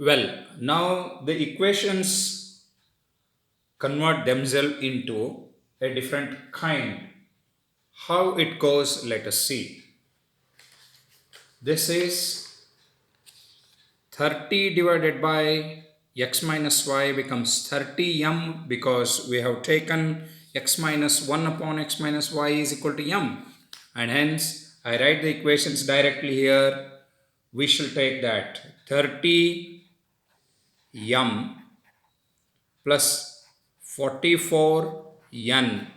Well, now the equations convert themselves into a different kind. How it goes, let us see. This is 30 divided by x minus y becomes 30m because we have taken x minus 1 upon x minus y is equal to m. And hence, I write the equations directly here. We shall take that 30m plus 44n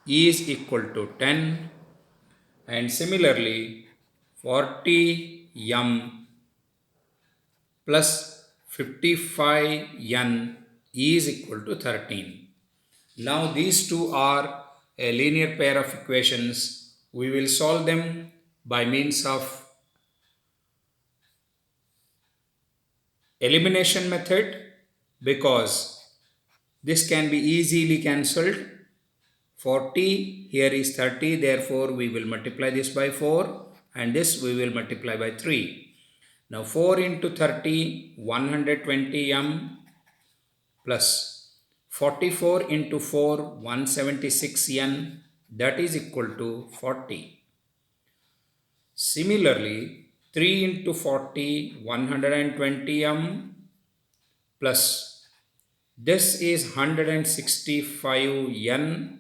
is equal to 10, and similarly 40m plus 55n is equal to 13. Now these two are a linear pair of equations. We will solve them by means of elimination method because this can be easily cancelled. 40 here is 30, therefore we will multiply this by 4 and this we will multiply by 3. Now 4 into 30, 120m plus 44 into 4, 176n, that is equal to 40. Similarly, 3 into 40, 120m plus this is 165n,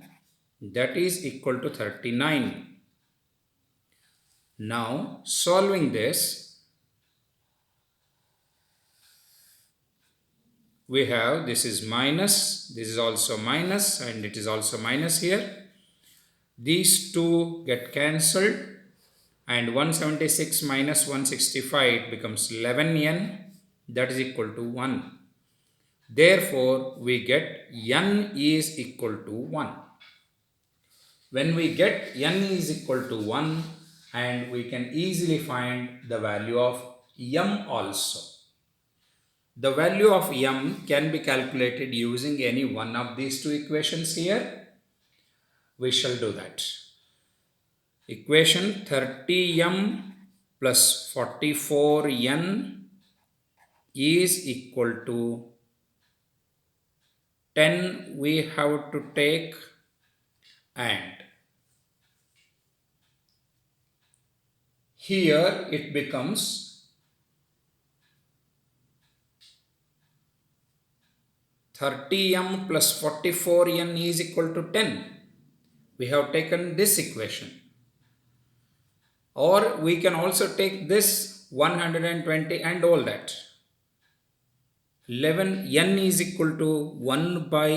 that is equal to 39. Now solving this, we have this is minus, this is also minus, and it is also minus here. These two get cancelled and 176 minus 165 it becomes 11n, that is equal to 1. Therefore, we get n is equal to 1. When we get n is equal to 1, and we can easily find the value of m also. The value of m can be calculated using any one of these two equations here. We shall do that. Equation 30m plus 44n is equal to 10 we have to take, and here it becomes 30m plus 44n is equal to 10. We have taken this equation. Or we can also take this 120 and all that. 11n is equal to 1 by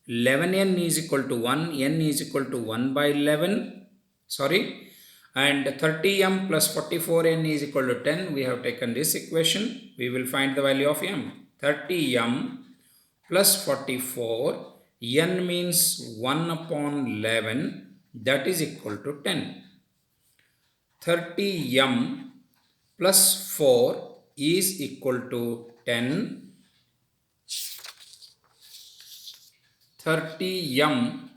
11n is equal to 1, n is equal to 1 by 11, sorry, and 30m plus 44n is equal to 10. We have taken this equation. We will find the value of m. 30m plus 44, n means 1 upon 11, that is equal to 10. 30m plus 4 is equal to 10. 30m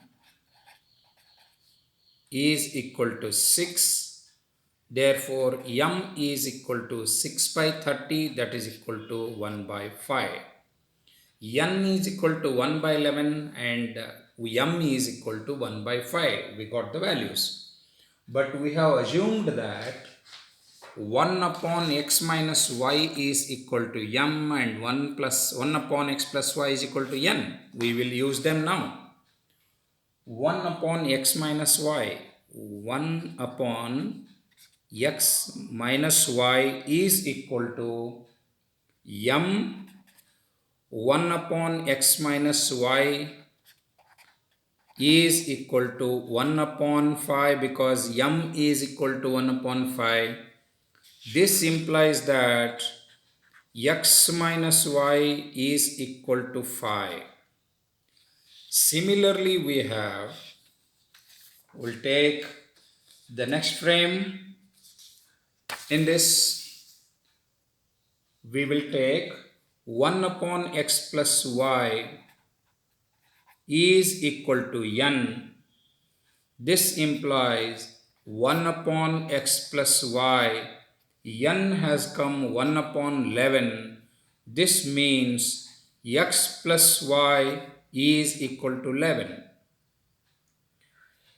is equal to 6. Therefore, m is equal to 6 by 30, that is equal to 1 by 5. n is equal to 1 by 11 and m is equal to 1 by 5. We got the values. But we have assumed that 1 upon x minus y is equal to m and 1 upon x plus y is equal to n. We will use them now. 1 upon x minus y. 1 upon x minus y is equal to m. 1 upon x minus y is equal to 1 upon 5 because m is equal to 1 upon 5. This implies that x minus y is equal to 5. Similarly, we'll take the next frame. In this, we will take 1 upon x plus y is equal to n. This implies 1 upon x plus y. n has come 1 upon 11. This means x plus y is equal to 11.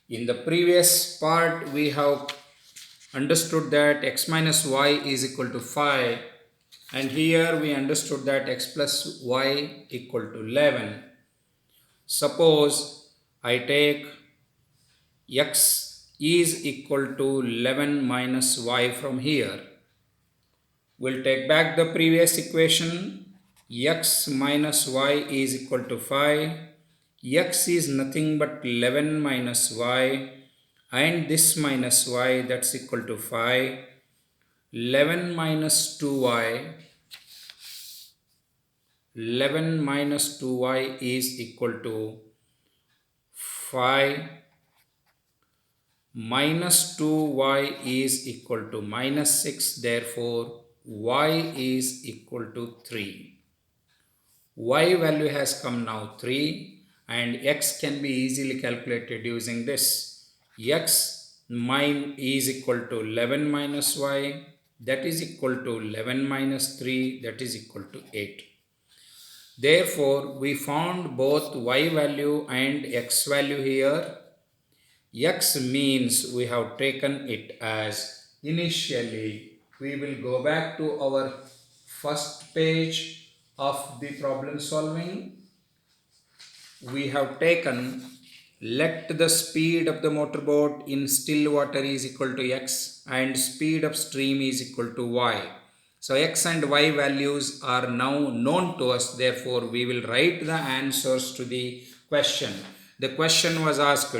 In the previous part we have understood that x minus y is equal to 5, and here we understood that x plus y equal to 11. Suppose I take x is equal to 11 minus y from here. We'll take back the previous equation. X minus y is equal to 5. X is nothing but 11 minus y, and this minus y, that's equal to 5. 11 minus 2y, 11 minus 2y is equal to 5. Minus 2y is equal to minus 6. Therefore y is equal to 3. Y value has come now 3, and x can be easily calculated using this. X mine is equal to 11 minus y, that is equal to 11 minus 3, that is equal to 8. Therefore we found both y value and x value here. X means we have taken it as, initially we will go back to our first page of the problem solving. We have taken, let the speed of the motorboat in still water is equal to x and speed of stream is equal to y. So x and y values are now known to us. Therefore we will write the answers to the question. The question was asked,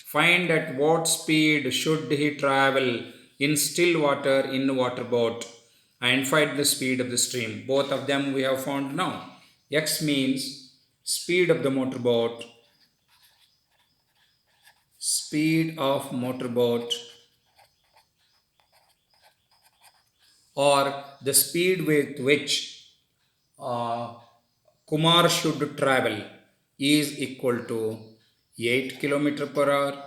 find at what speed should he travel in still water in water boat, and find the speed of the stream. Both of them we have found now. X means speed of the motorboat, speed of motorboat, or the speed with which Kumar should travel is equal to 8 km per hour.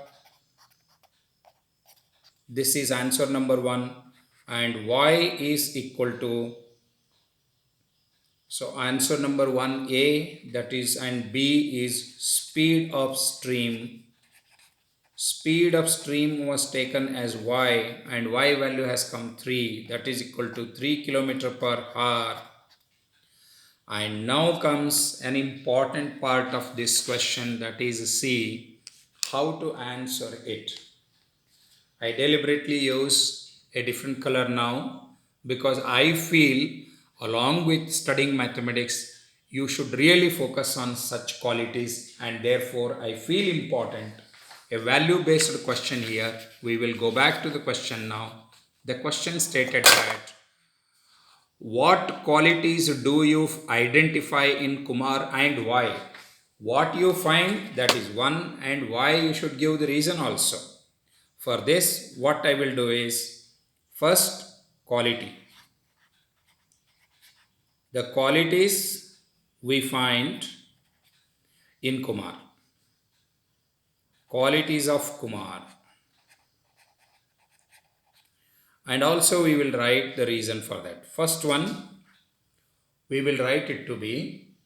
This is answer number 1. And y is equal to, so answer number 1A, that is, and B is speed of stream. Speed of stream was taken as y, and y value has come 3, that is equal to 3 km per hour. And now comes an important part of this question, that is see how to answer it. I deliberately use a different color now because I feel along with studying mathematics you should really focus on such qualities, and therefore I feel important. A value based question here. We will go back to the question now. The question stated that, what qualities do you identify in Kumar and why? What you find, that is one, and why you should give the reason also. For this, what I will do is, first, quality. The qualities we find in Kumar. Qualities of Kumar. And also we will write the reason for that. First one, we will write it to be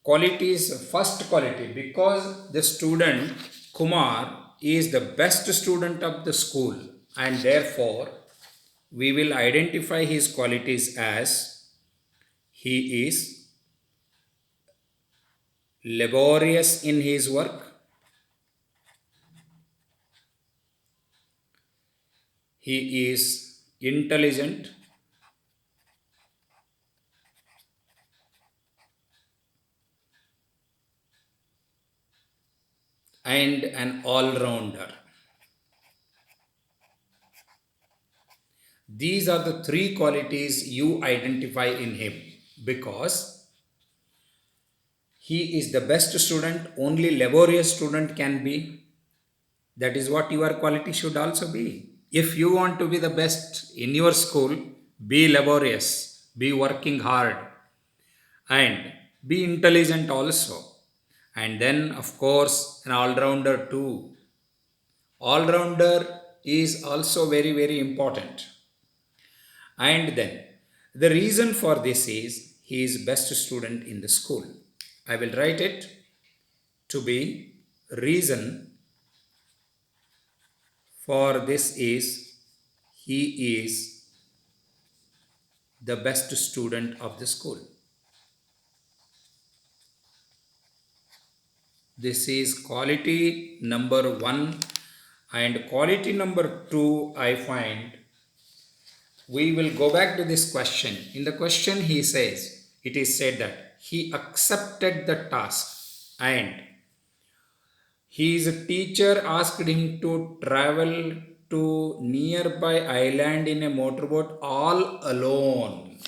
qualities, first quality, because the student Kumar is the best student of the school, and therefore we will identify his qualities as he is laborious in his work, he is intelligent, and an all-rounder. These are the 3 qualities you identify in him, because he is the best student. Only laborious student can be. That is what your quality should also be. If you want to be the best in your school, be laborious, be working hard, and be intelligent also. And then of course an all-rounder too. All-rounder is also very, very important. And then The reason for this is he is best student in the school. I will write it to be reason for this is he is the best student of the school. This is quality number 1, and quality number 2 I find. We will go back to this question. In the question he says, it is said that he accepted the task and his teacher asked him to travel to nearby island in a motorboat all alone.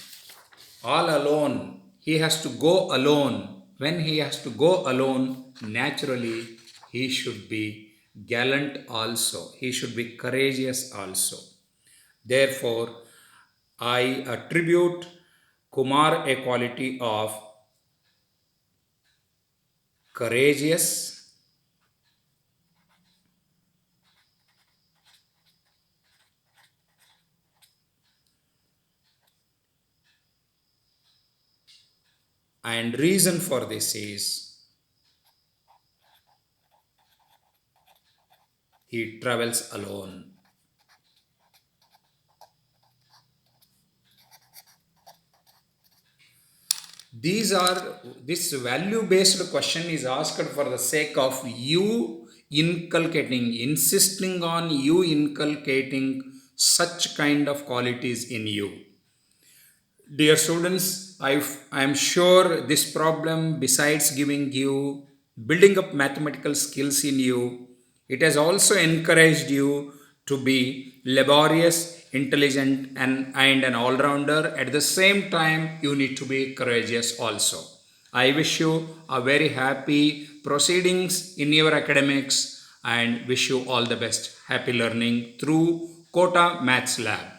All alone. He has to go alone. When he has to go alone, naturally he should be gallant also. He should be courageous also. Therefore, I attribute Kumar a quality of courageous, and reason for this is he travels alone. This value based question is asked for the sake of you insisting on you inculcating such kind of qualities in you. Dear students, I am sure this problem, besides giving you, building up mathematical skills in you, it has also encouraged you to be laborious, intelligent, and an all-rounder. At the same time, you need to be courageous also. I wish you a very happy proceedings in your academics and wish you all the best. Happy learning through Kota Maths Lab.